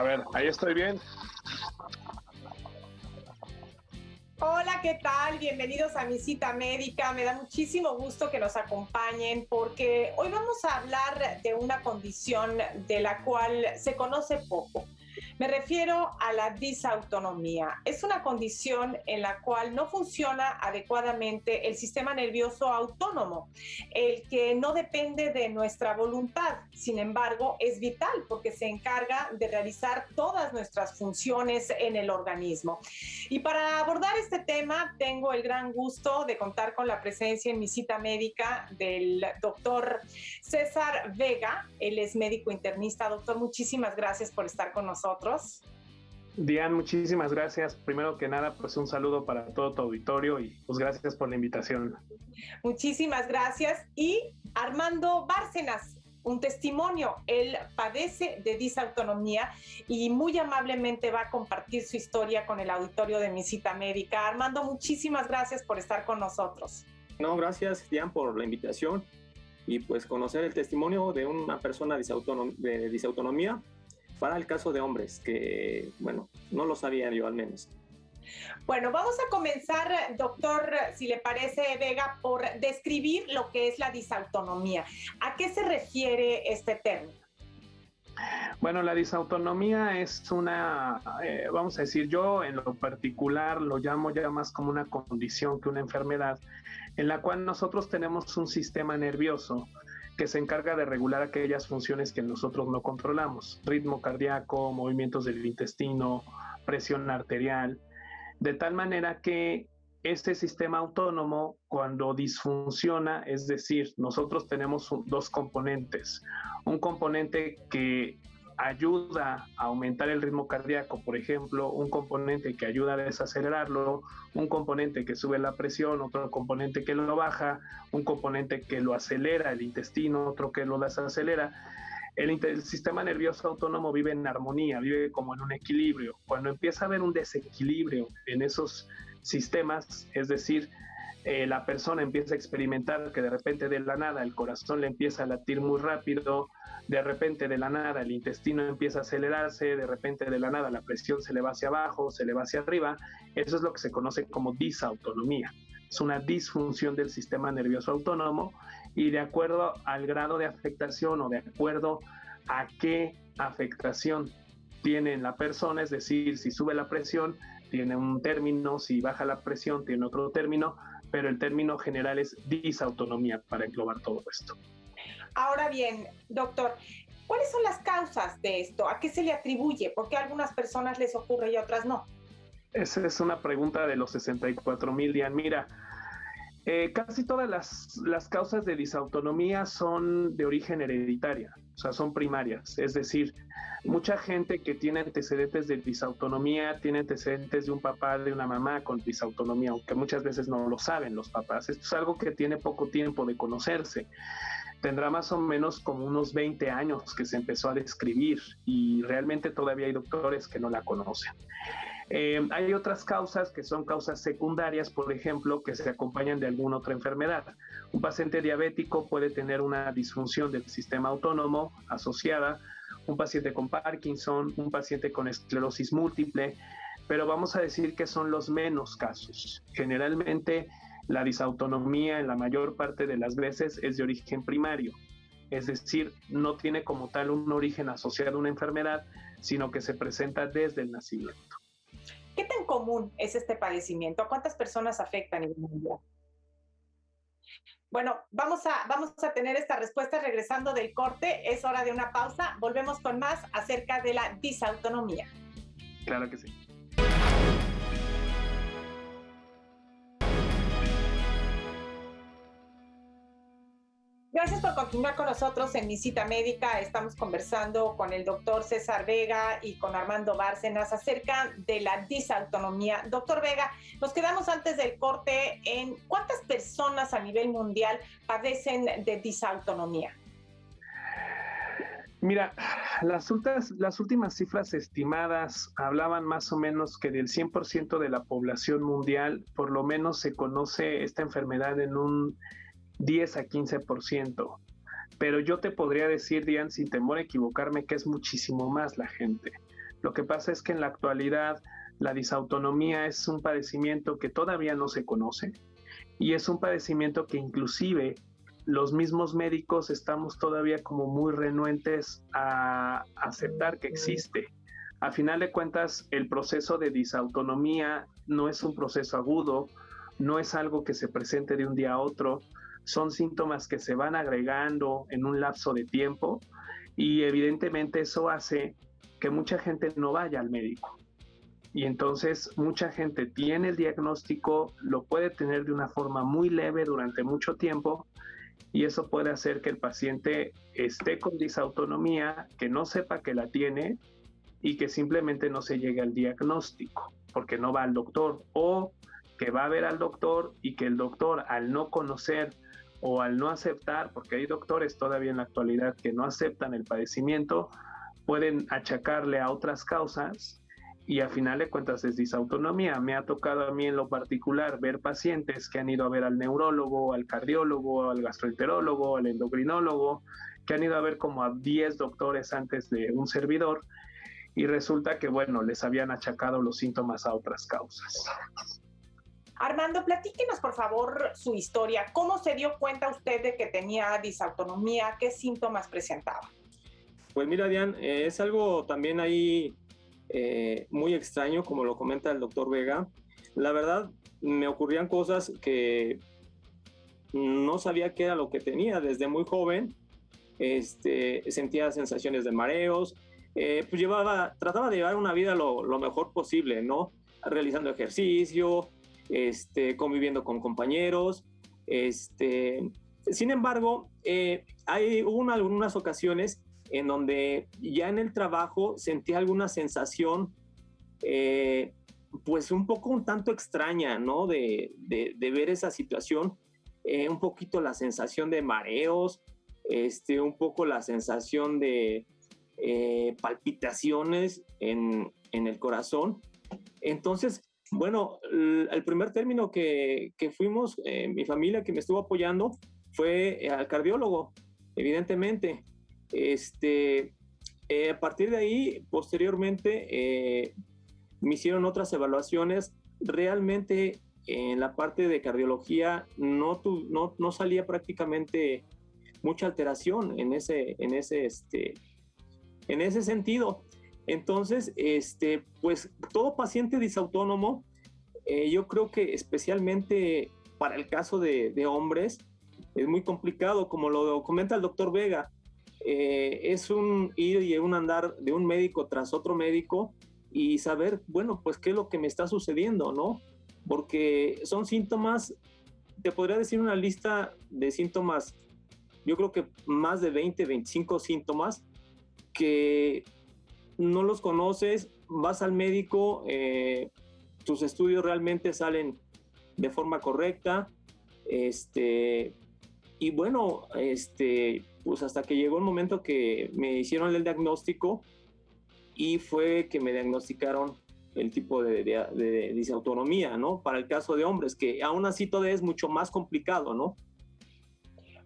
ver, ahí estoy bien. Hola, ¿qué tal? Bienvenidos a Mi Cita Médica. Me da muchísimo gusto que nos acompañen porque hoy vamos a hablar de una condición de la cual se conoce poco. Me refiero a la disautonomía. Es una condición en la cual no funciona adecuadamente el sistema nervioso autónomo, el que no depende de nuestra voluntad. Sin embargo, es vital porque se encarga de realizar todas nuestras funciones en el organismo. Y para abordar este tema, tengo el gran gusto de contar con la presencia en Mi Cita Médica del doctor César Vega. Él es médico internista. Doctor, muchísimas gracias por estar con nosotros. Diane, muchísimas gracias. Primero que nada, pues un saludo para todo tu auditorio y pues gracias por la invitación. Muchísimas gracias. Y Armando Bárcenas, un testimonio. Él padece de disautonomía y muy amablemente va a compartir su historia con el auditorio de Mi Cita Médica. Armando, muchísimas gracias por estar con nosotros. No, gracias, Diane, por la invitación y pues conocer el testimonio de una persona de disautonomía para el caso de hombres, que, bueno, no lo sabía yo al menos. Bueno, vamos a comenzar, doctor, si le parece, Vega, por describir lo que es la disautonomía. ¿A qué se refiere este término? Bueno, la disautonomía es una, vamos a decir, yo en lo particular lo llamo ya más como una condición que una enfermedad, en la cual nosotros tenemos un sistema nervioso que se encarga de regular aquellas funciones que nosotros no controlamos, ritmo cardíaco, movimientos del intestino, presión arterial, de tal manera que este sistema autónomo, cuando disfunciona, es decir, nosotros tenemos dos componentes, un componente que ayuda a aumentar el ritmo cardíaco, por ejemplo, un componente que ayuda a desacelerarlo, un componente que sube la presión, otro componente que lo baja, un componente que lo acelera el intestino, otro que lo desacelera. El sistema nervioso autónomo vive en armonía, vive como en un equilibrio. Cuando empieza a haber un desequilibrio en esos sistemas, es decir, la persona empieza a experimentar que de repente de la nada el corazón le empieza a latir muy rápido, de repente de la nada el intestino empieza a acelerarse, de repente de la nada la presión se le va hacia abajo, se le va hacia arriba, eso es lo que se conoce como disautonomía. Es una disfunción del sistema nervioso autónomo y de acuerdo al grado de afectación o de acuerdo a qué afectación tiene en la persona, es decir, si sube la presión tiene un término, si baja la presión tiene otro término, pero el término general es disautonomía para englobar todo esto. Ahora bien, doctor, ¿cuáles son las causas de esto? ¿A qué se le atribuye? ¿Por qué a algunas personas les ocurre y a otras no? Esa es una pregunta de los 64,000, Diane. Mira, casi todas las causas de disautonomía son de origen hereditaria, o sea, son primarias. Es decir, mucha gente que tiene antecedentes de disautonomía tiene antecedentes de un papá, de una mamá con disautonomía, aunque muchas veces no lo saben los papás. Esto es algo que tiene poco tiempo de conocerse. Tendrá más o menos como unos 20 años que se empezó a describir y realmente todavía hay doctores que no la conocen. Hay otras causas que son causas secundarias, por ejemplo, que se acompañan de alguna otra enfermedad. Un paciente diabético puede tener una disfunción del sistema autónomo asociada, un paciente con Parkinson, un paciente con esclerosis múltiple, pero vamos a decir que son los menos casos. Generalmente la disautonomía en la mayor parte de las veces es de origen primario, es decir, no tiene como tal un origen asociado a una enfermedad, sino que se presenta desde el nacimiento. ¿Qué tan común es este padecimiento? ¿A cuántas personas afecta a nivel mundial? Bueno, vamos a tener esta respuesta regresando del corte. Es hora de una pausa. Volvemos con más acerca de la disautonomía. Claro que sí. Gracias por continuar con nosotros en Mi Cita Médica. Estamos conversando con el doctor César Vega y con Armando Bárcenas acerca de la disautonomía. Doctor Vega, nos quedamos antes del corte en ¿cuántas personas a nivel mundial padecen de disautonomía? Mira, las últimas cifras estimadas hablaban más o menos que del 100% de la población mundial, por lo menos se conoce esta enfermedad en un 10 a 15%. Pero yo te podría decir, Diane, sin temor a equivocarme, que es muchísimo más la gente. Lo que pasa es que en la actualidad la disautonomía es un padecimiento que todavía no se conoce y es un padecimiento que inclusive los mismos médicos estamos todavía como muy renuentes a aceptar que existe. A final de cuentas, el proceso de disautonomía no es un proceso agudo, no es algo que se presente de un día a otro, son síntomas que se van agregando en un lapso de tiempo y evidentemente eso hace que mucha gente no vaya al médico. Y entonces mucha gente tiene el diagnóstico, lo puede tener de una forma muy leve durante mucho tiempo y eso puede hacer que el paciente esté con disautonomía, que no sepa que la tiene y que simplemente no se llegue al diagnóstico porque no va al doctor, o que va a ver al doctor y que el doctor, al no conocer o al no aceptar, porque hay doctores todavía en la actualidad que no aceptan el padecimiento, pueden achacarle a otras causas y a final de cuentas es disautonomía. Me ha tocado a mí en lo particular ver pacientes que han ido a ver al neurólogo, al cardiólogo, al gastroenterólogo, al endocrinólogo, que han ido a ver como a 10 doctores antes de un servidor y resulta que, bueno, les habían achacado los síntomas a otras causas. Armando, platíquenos por favor su historia. ¿Cómo se dio cuenta usted de que tenía disautonomía? ¿Qué síntomas presentaba? Pues mira, Diane, es algo también ahí muy extraño, como lo comenta el doctor Vega. La verdad, me ocurrían cosas que no sabía qué era lo que tenía desde muy joven. Sentía sensaciones de mareos, pues trataba de llevar una vida lo mejor posible, ¿no? Realizando ejercicio, conviviendo con compañeros. Sin embargo, hubo algunas ocasiones en donde ya en el trabajo sentí alguna sensación, pues un tanto extraña, ¿no? De ver esa situación, un poquito la sensación de mareos, un poco la sensación de palpitaciones en el corazón. Entonces, bueno, el primer término que fuimos, mi familia que me estuvo apoyando, fue al cardiólogo, evidentemente. A partir de ahí, posteriormente, me hicieron otras evaluaciones. Realmente, en la parte de cardiología, no salía prácticamente mucha alteración en ese sentido. Entonces, pues todo paciente disautónomo, yo creo que especialmente para el caso de hombres, es muy complicado, como lo comenta el doctor Vega. Es un ir y un andar de un médico tras otro médico y saber, bueno, pues qué es lo que me está sucediendo, ¿no? Porque son síntomas, te podría decir una lista de síntomas, yo creo que más de 20, 25 síntomas que no los conoces, vas al médico, tus estudios realmente salen de forma correcta, y bueno, pues hasta que llegó el momento que me hicieron el diagnóstico y fue que me diagnosticaron el tipo de disautonomía, ¿no? Para el caso de hombres, que aún así todavía es mucho más complicado, ¿no?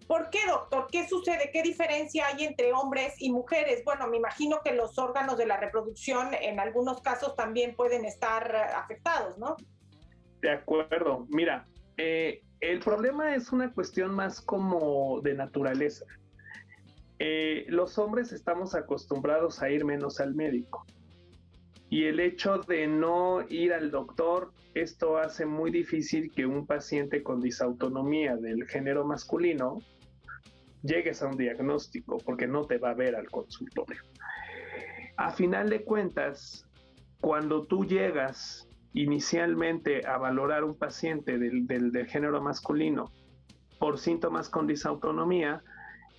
¿Por qué, doctor? ¿Qué sucede? ¿Qué diferencia hay entre hombres y mujeres? Bueno, me imagino que los órganos de la reproducción en algunos casos también pueden estar afectados, ¿no? De acuerdo. Mira, el problema es una cuestión más como de naturaleza. Los hombres estamos acostumbrados a ir menos al médico. Y el hecho de no ir al doctor, esto hace muy difícil que un paciente con disautonomía del género masculino llegues a un diagnóstico, porque no te va a ver al consultorio. A final de cuentas, cuando tú llegas inicialmente a valorar un paciente del género masculino por síntomas con disautonomía,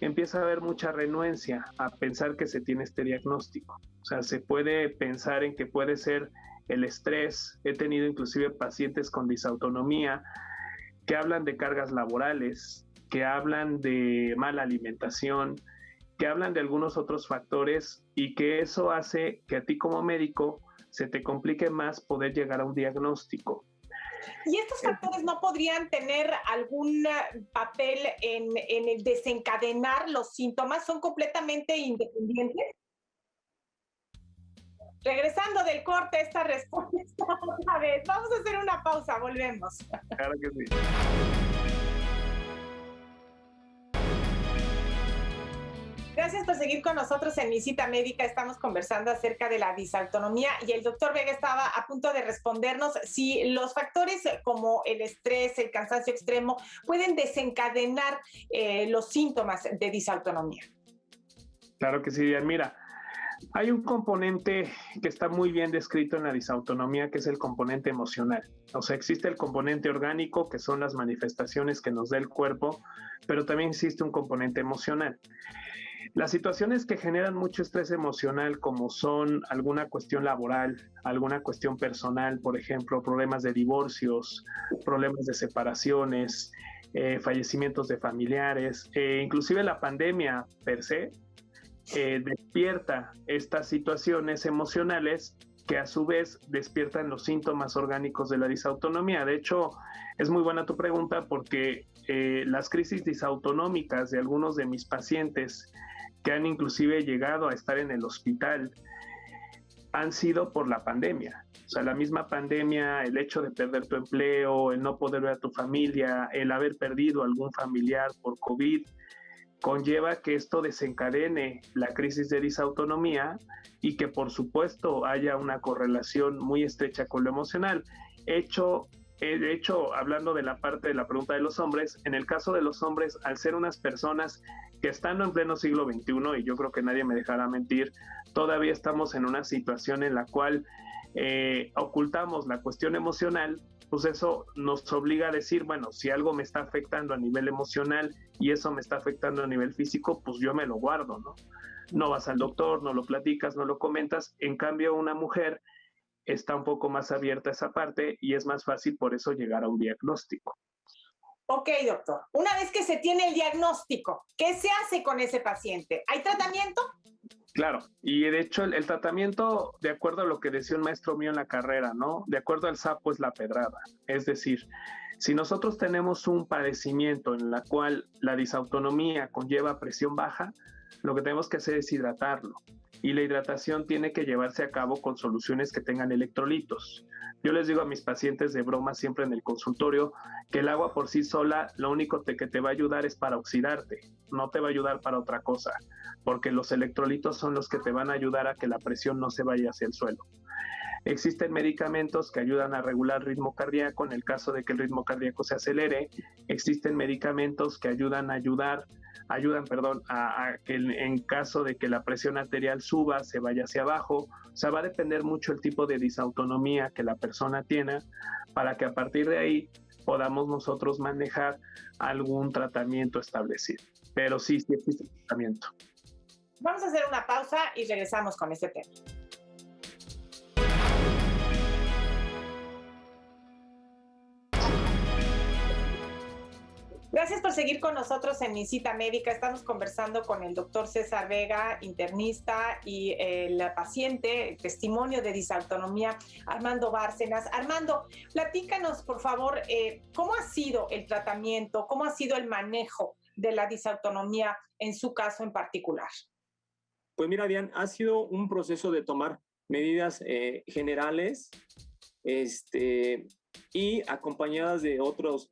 empieza a haber mucha renuencia a pensar que se tiene este diagnóstico. O sea, se puede pensar en que puede ser el estrés. He tenido inclusive pacientes con disautonomía que hablan de cargas laborales, que hablan de mala alimentación, que hablan de algunos otros factores y que eso hace que a ti como médico se te complique más poder llegar a un diagnóstico. ¿Y estos factores no podrían tener algún papel en el desencadenar los síntomas? ¿Son completamente independientes? Regresando del corte, esta respuesta otra vez. Vamos a hacer una pausa, volvemos. Claro que sí. Gracias por seguir con nosotros en Mi Cita Médica. Estamos conversando acerca de la disautonomía y el doctor Vega estaba a punto de respondernos si los factores como el estrés, el cansancio extremo pueden desencadenar los síntomas de disautonomía. Claro que sí, Diana. Mira, hay un componente que está muy bien descrito en la disautonomía, que es el componente emocional. O sea, existe el componente orgánico, que son las manifestaciones que nos da el cuerpo, pero también existe un componente emocional. Las situaciones que generan mucho estrés emocional, como son alguna cuestión laboral, alguna cuestión personal, por ejemplo, problemas de divorcios, problemas de separaciones, fallecimientos de familiares, inclusive la pandemia per se, despierta estas situaciones emocionales que a su vez despiertan los síntomas orgánicos de la disautonomía. De hecho, es muy buena tu pregunta porque las crisis disautonómicas de algunos de mis pacientes que han inclusive llegado a estar en el hospital han sido por la pandemia. O sea, la misma pandemia, el hecho de perder tu empleo, el no poder ver a tu familia, el haber perdido algún familiar por COVID, conlleva que esto desencadene la crisis de disautonomía y que por supuesto haya una correlación muy estrecha con lo emocional. De hecho, hablando de la parte de la pregunta de los hombres, en el caso de los hombres, al ser unas personas que estando en pleno siglo XXI, y yo creo que nadie me dejará mentir, todavía estamos en una situación en la cual ocultamos la cuestión emocional, pues eso nos obliga a decir, bueno, si algo me está afectando a nivel emocional y eso me está afectando a nivel físico, pues yo me lo guardo, ¿no? No vas al doctor, no lo platicas, no lo comentas. En cambio, una mujer está un poco más abierta a esa parte y es más fácil por eso llegar a un diagnóstico. Ok, doctor. Una vez que se tiene el diagnóstico, ¿qué se hace con ese paciente? ¿Hay tratamiento? Claro, y de hecho el tratamiento, de acuerdo a lo que decía un maestro mío en la carrera, ¿no? De acuerdo al sapo es la pedrada. Es decir, si nosotros tenemos un padecimiento en la cual la disautonomía conlleva presión baja, lo que tenemos que hacer es hidratarlo. Y la hidratación tiene que llevarse a cabo con soluciones que tengan electrolitos. Yo les digo a mis pacientes de broma siempre en el consultorio que el agua por sí sola lo único que te va a ayudar es para oxidarte, no te va a ayudar para otra cosa, porque los electrolitos son los que te van a ayudar a que la presión no se vaya hacia el suelo. Existen medicamentos que ayudan a regular el ritmo cardíaco en el caso de que el ritmo cardíaco se acelere. Existen medicamentos que ayudan a que en caso de que la presión arterial suba, se vaya hacia abajo. O sea, va a depender mucho el tipo de disautonomía que la persona tiene para que a partir de ahí podamos nosotros manejar algún tratamiento establecido. Pero sí existe tratamiento. Vamos a hacer una pausa y regresamos con este tema. Gracias por seguir con nosotros en Mi Cita Médica. Estamos conversando con el doctor César Vega, internista, y el paciente, el testimonio de disautonomía, Armando Bárcenas. Armando, platícanos, por favor, ¿cómo ha sido el tratamiento, cómo ha sido el manejo de la disautonomía en su caso en particular? Pues mira, Diane, ha sido un proceso de tomar medidas generales, y acompañadas de otros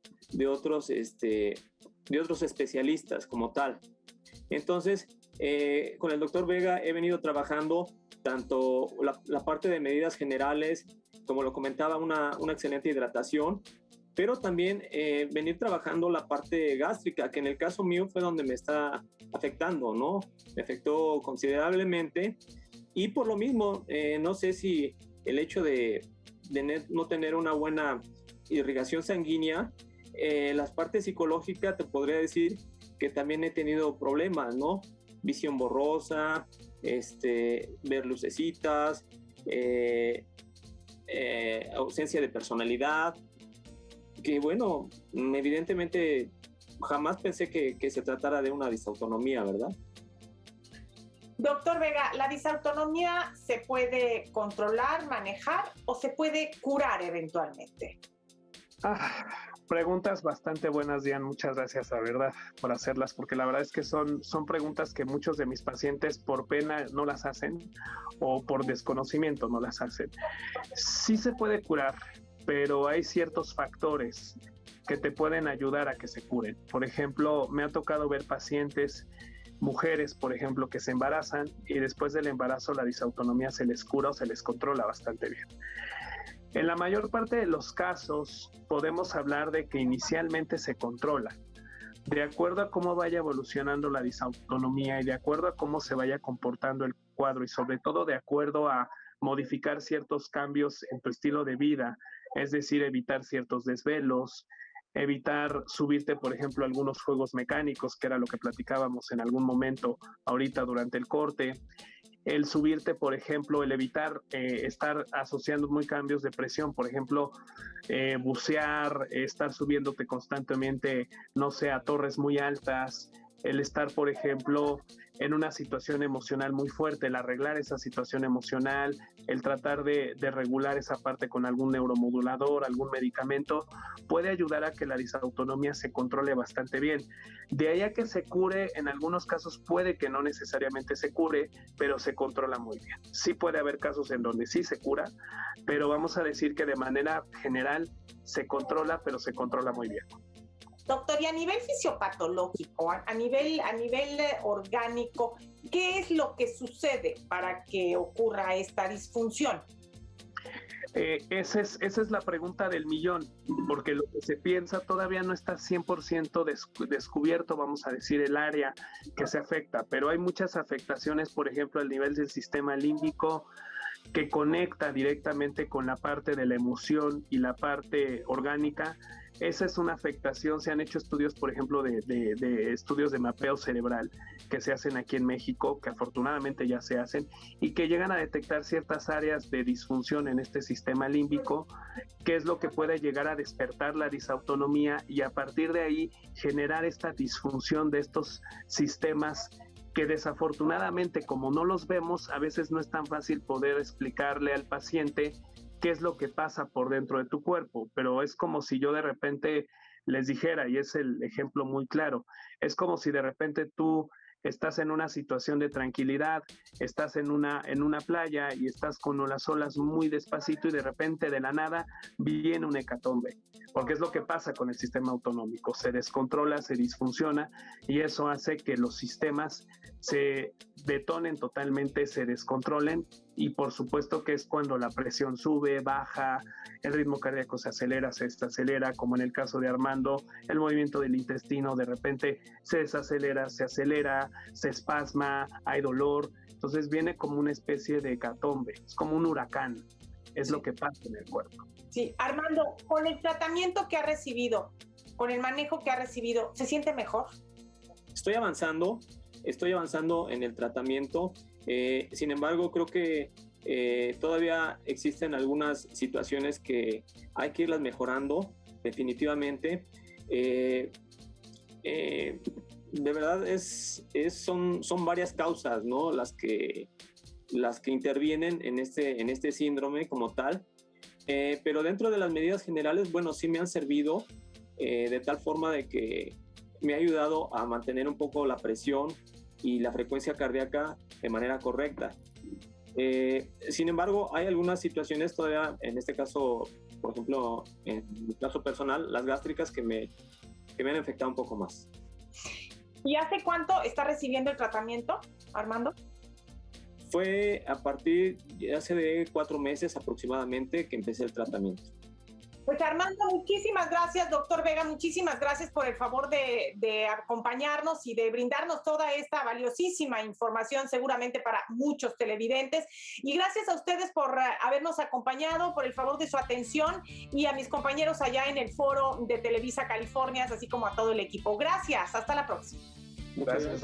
especialistas como tal. Entonces, con el doctor Vega he venido trabajando tanto la parte de medidas generales, como lo comentaba, una excelente hidratación, pero también venir trabajando la parte gástrica, que en el caso mío fue donde me está afectando, ¿no? Me afectó considerablemente y por lo mismo, no sé si el hecho de no tener una buena irrigación sanguínea, las partes psicológicas te podría decir que también he tenido problemas, ¿no? Visión borrosa, ver lucecitas, ausencia de personalidad, que bueno, evidentemente jamás pensé que se tratara de una disautonomía, ¿verdad? Doctor Vega, ¿la disautonomía se puede controlar, manejar o se puede curar eventualmente? Preguntas bastante buenas, Diane. Muchas gracias, la verdad, por hacerlas, porque la verdad es que son preguntas que muchos de mis pacientes por pena no las hacen o por desconocimiento no las hacen. Sí se puede curar, pero hay ciertos factores que te pueden ayudar a que se curen. Por ejemplo, me ha tocado ver pacientes, mujeres, por ejemplo, que se embarazan y después del embarazo la disautonomía se les cura o se les controla bastante bien. En la mayor parte de los casos podemos hablar de que inicialmente se controla. De acuerdo a cómo vaya evolucionando la disautonomía y de acuerdo a cómo se vaya comportando el cuadro y sobre todo de acuerdo a modificar ciertos cambios en tu estilo de vida, es decir, evitar ciertos desvelos, evitar subirte, por ejemplo, a algunos juegos mecánicos, que era lo que platicábamos en algún momento ahorita durante el corte, el subirte, por ejemplo, el evitar estar asociando muy cambios de presión, por ejemplo, bucear, estar subiéndote constantemente, no sé, a torres muy altas, el estar, por ejemplo, en una situación emocional muy fuerte, el arreglar esa situación emocional, el tratar de regular esa parte con algún neuromodulador, algún medicamento, puede ayudar a que la disautonomía se controle bastante bien. De ahí a que se cure, en algunos casos puede que no necesariamente se cure, pero se controla muy bien. Sí puede haber casos en donde sí se cura, pero vamos a decir que de manera general se controla, pero se controla muy bien. Doctor, y a nivel fisiopatológico, a nivel orgánico, ¿qué es lo que sucede para que ocurra esta disfunción? Esa es la pregunta del millón, porque lo que se piensa todavía no está 100% descubierto, vamos a decir, el área que se afecta, pero hay muchas afectaciones, por ejemplo, al nivel del sistema límbico, que conecta directamente con la parte de la emoción y la parte orgánica. Esa es una afectación. Se han hecho estudios, por ejemplo, de estudios de mapeo cerebral que se hacen aquí en México, que afortunadamente ya se hacen, y que llegan a detectar ciertas áreas de disfunción en este sistema límbico, que es lo que puede llegar a despertar la disautonomía y a partir de ahí generar esta disfunción de estos sistemas que desafortunadamente, como no los vemos, a veces no es tan fácil poder explicarle al paciente qué es lo que pasa por dentro de tu cuerpo, pero es como si yo de repente les dijera, y es el ejemplo muy claro, es como si de repente tú estás en una situación de tranquilidad, estás en una playa y estás con las olas muy despacito y de repente de la nada viene un hecatombe, porque es lo que pasa con el sistema autonómico, se descontrola, se disfunciona y eso hace que los sistemas se detonen totalmente, se descontrolen y por supuesto que es cuando la presión sube, baja, el ritmo cardíaco se acelera, se desacelera, como en el caso de Armando, el movimiento del intestino de repente se desacelera, se acelera, se espasma, hay dolor, entonces viene como una especie de hecatombe, es como un huracán, es lo que pasa en el cuerpo. Sí, Armando, con el tratamiento que ha recibido, con el manejo que ha recibido, ¿se siente mejor? Estoy avanzando en el tratamiento, sin embargo creo que todavía existen algunas situaciones que hay que irlas mejorando definitivamente. De verdad son varias causas, ¿no? las que intervienen en este síndrome como tal, pero dentro de las medidas generales, bueno, sí me han servido de tal forma de que me ha ayudado a mantener un poco la presión y la frecuencia cardíaca de manera correcta. Sin embargo, hay algunas situaciones todavía, en este caso, por ejemplo, en mi caso personal, las gástricas que me han afectado un poco más. ¿Y hace cuánto está recibiendo el tratamiento, Armando? Fue a partir de hace 4 meses aproximadamente que empecé el tratamiento. Pues Armando, muchísimas gracias, doctor Vega, muchísimas gracias por el favor de acompañarnos y de brindarnos toda esta valiosísima información seguramente para muchos televidentes. Y gracias a ustedes por habernos acompañado, por el favor de su atención y a mis compañeros allá en el foro de Televisa California, así como a todo el equipo. Gracias, hasta la próxima. Gracias.